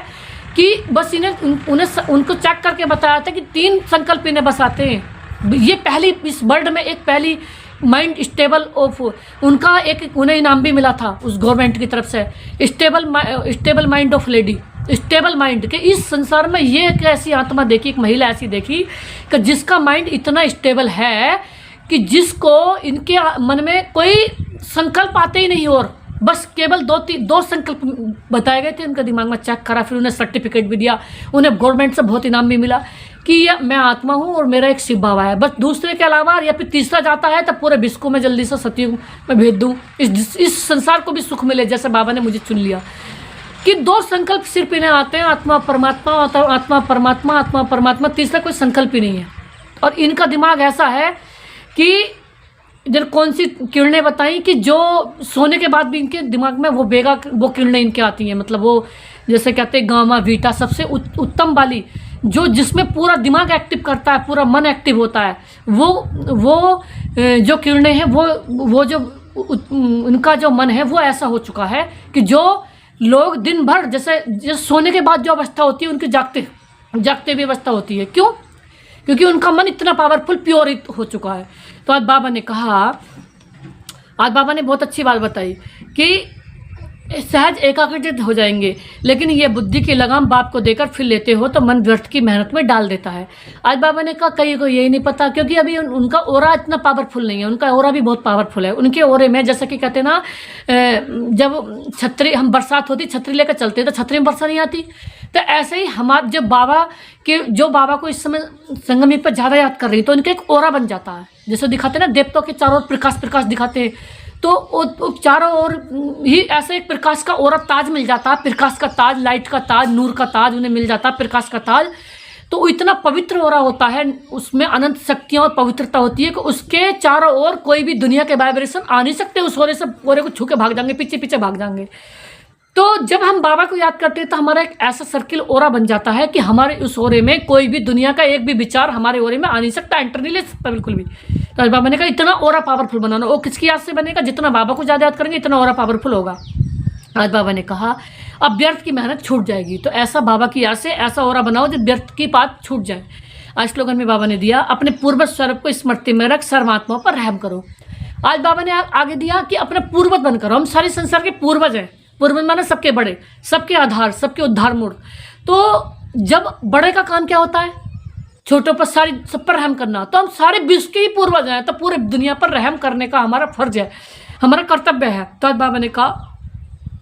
कि बस उनको चेक करके बताया था कि 3 संकल्प इन्हें बस आते हैं। ये पहली इस वर्ल्ड में एक पहली माइंड स्टेबल ऑफ, उनका एक उन्हें इनाम भी मिला था उस गवर्नमेंट की तरफ से, stable mind of lady, stable mind के इस संसार में ये एक ऐसी आत्मा देखी, एक महिला ऐसी देखी कि जिसका माइंड इतना स्टेबल है कि जिसको इनके मन में कोई संकल्प आते ही नहीं, और बस केवल 2 संकल्प बताए गए थे, उनके दिमाग में चेक करा, फिर उन्हें सर्टिफिकेट भी दिया, उन्हें गवर्नमेंट से बहुत इनाम भी मिला कि ये मैं आत्मा हूँ और मेरा एक शिव बाबा है। बस दूसरे के अलावा या फिर तीसरा जाता है तब पूरे विश्व को मैं जल्दी से सतयुग में भेज दूँ, इस संसार को भी सुख मिले, जैसे बाबा ने मुझे चुन लिया। कि 2 संकल्प सिर्फ इन्हें आते हैं, आत्मा परमात्मा, आत्मा परमात्मा, आत्मा परमात्मा, तीसरा कोई संकल्प ही नहीं है। और इनका दिमाग ऐसा है कि इधर कौन सी किरणें बताई कि जो सोने के बाद भी इनके दिमाग में वो किरणें इनके आती हैं, मतलब वो जैसे कहते हैं गामा बीटा, सबसे उत्तम वाली, जो जिसमें पूरा दिमाग एक्टिव करता है, पूरा मन एक्टिव होता है, वो जो किरणें हैं, वो जो उनका जो मन है वो ऐसा हो चुका है कि जो लोग दिन भर जैसे सोने के बाद जो अवस्था होती है उनकी जागते भी अवस्था होती है। क्यों? क्योंकि उनका मन इतना पावरफुल प्योर हो चुका है। तो आज बाबा ने कहा, आज बाबा ने बहुत अच्छी बात बताई कि सहज एकाग्रचित हो जाएंगे, लेकिन ये बुद्धि की लगाम बाप को देकर फिर लेते हो तो मन व्यर्थ की मेहनत में डाल देता है। आज बाबा ने कहा कई को यही नहीं पता, क्योंकि अभी उनका ओरा इतना पावरफुल नहीं है, उनका ओरा भी बहुत पावरफुल है। उनके ओरे में जैसे कि कहते ना, जब छतरी, हम बरसात होती छतरी लेकर चलते तो छतरी में बरसा नहीं आती, तो ऐसे ही हमारे जब बाबा को इस समय संगम युग पर ज़्यादा याद कर रही तो उनका एक ओरा बन जाता है। जैसे दिखाते ना देवताओं के चारों ओर प्रकाश दिखाते हैं, तो चारों ओर ही ऐसे एक प्रकाश का ओरा ताज मिल जाता है, प्रकाश का ताज, लाइट का ताज, नूर का ताज उन्हें मिल जाता है, प्रकाश का ताज। तो इतना पवित्र ओरा होता है, उसमें अनंत शक्तियाँ और पवित्रता होती है कि उसके चारों ओर कोई भी दुनिया के वाइब्रेशन आ नहीं सकते। उस ओरे को छू के भाग जाएंगे, पीछे भाग जाएंगे। तो जब हम बाबा को याद करते हैं तो हमारा एक ऐसा सर्किल ओरा बन जाता है कि हमारे उस ओरे में कोई भी दुनिया का एक भी विचार हमारे ओरे में आ नहीं सकता, एंटर नहीं ले सकता बिल्कुल भी। तो आज बाबा ने कहा इतना ओरा पावरफुल बनाना। वो किसकी याद से बनेगा? जितना बाबा को ज़्यादा याद करेंगे इतना ओरा पावरफुल होगा। आज बाबा ने कहा अब व्यर्थ की मेहनत छूट जाएगी, तो ऐसा बाबा की याद से ऐसा ओरा बनाओ जो व्यर्थ की बात छूट जाए। आज स्लोगन में बाबा ने दिया अपने पूर्वज स्वरूप को स्मृति में रख सर्वात्माओं पर रहम करो। आज बाबा ने आगे दिया कि अपने पूर्वज बनकर, हम सारे संसार के पूर्वज हैं। पूर्वज माने सबके बड़े, सबके आधार, सबके उद्धार मूल। तो जब बड़े का काम क्या होता है? छोटों पर सारी सब पर रहम करना। तो हम सारे विश्व के ही पूर्वज हैं, तो पूरे दुनिया पर रहम करने का हमारा फर्ज है, हमारा कर्तव्य है। तो आज बाबा ने कहा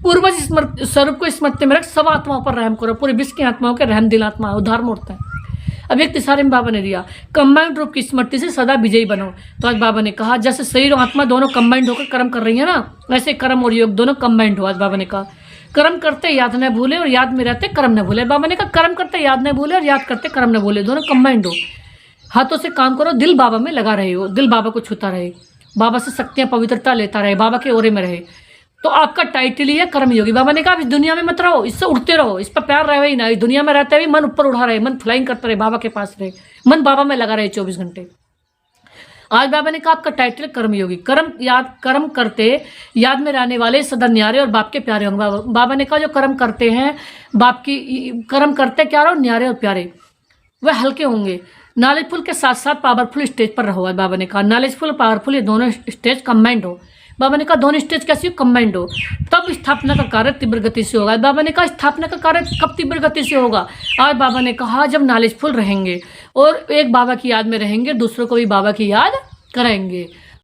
पूर्वज स्वरूप को स्मृति में रख सब आत्माओं पर रहम करो। पूरे विश्व की आत्माओं के रहम दिल आत्मा उद्धार मूर्त है। अब एक तीसरे में बाबा ने दिया कंबाइंड रूप की स्मृति से सदा विजयी बनो। तो आज बाबा ने कहा जैसे शरीर और आत्मा दोनों कंबाइंड होकर कर्म कर रही है ना, वैसे कर्म और योग दोनों कंबाइंड हो। आज बाबा ने कहा कर्म करते याद न भूले और याद में रहते कर्म न भूले। बाबा ने कहा कर्म करते याद न भूले और याद करते कर्म न भूले, दोनों कंबाइंड हो। हाथों से काम करो, दिल बाबा में लगा रहे हो, दिल बाबा को छूता रहे, बाबा से शक्तियाँ पवित्रता लेता रहे, बाबा के ओरे में रहे। तो आपका टाइटल ही है कर्मयोगी। बाबा ने कहा इस दुनिया में मत रहो, इससे उड़ते रहो, इस पर प्यार रहे ही ना। इस दुनिया में रहते हुए मन ऊपर उड़ा रहे, मन फ्लाइंग करते रहे, बाबा के पास रहे, मन बाबा में लगा रहे 24 घंटे। आज बाबा ने कहा आपका टाइटल कर्मयोगी। कर्म करते याद में रहने वाले सदा न्यारे और बाप के प्यारे होंगे। बाबा ने कहा जो कर्म करते हैं बाप की कर्म करते क्या रहो, न्यारे और प्यारे, वह हल्के होंगे। नॉलेजफुल के साथ साथ पावरफुल स्टेज पर रहो। आज बाबा ने कहा नॉलेजफुल और पावरफुल ये दोनों स्टेज कंबाइंड हो। बाबा ने कहा दोनों स्टेज कैसी हो? कंबाइंड हो, तब स्थापना का कार्य तीव्र गति से होगा। बाबा ने कहा स्थापना का कार्य कब तीव्र गति से होगा? आज बाबा ने कहा जब नॉलेजफुल रहेंगे और एक बाबा की याद में रहेंगे, दूसरों को भी बाबा की याद कराएंगे।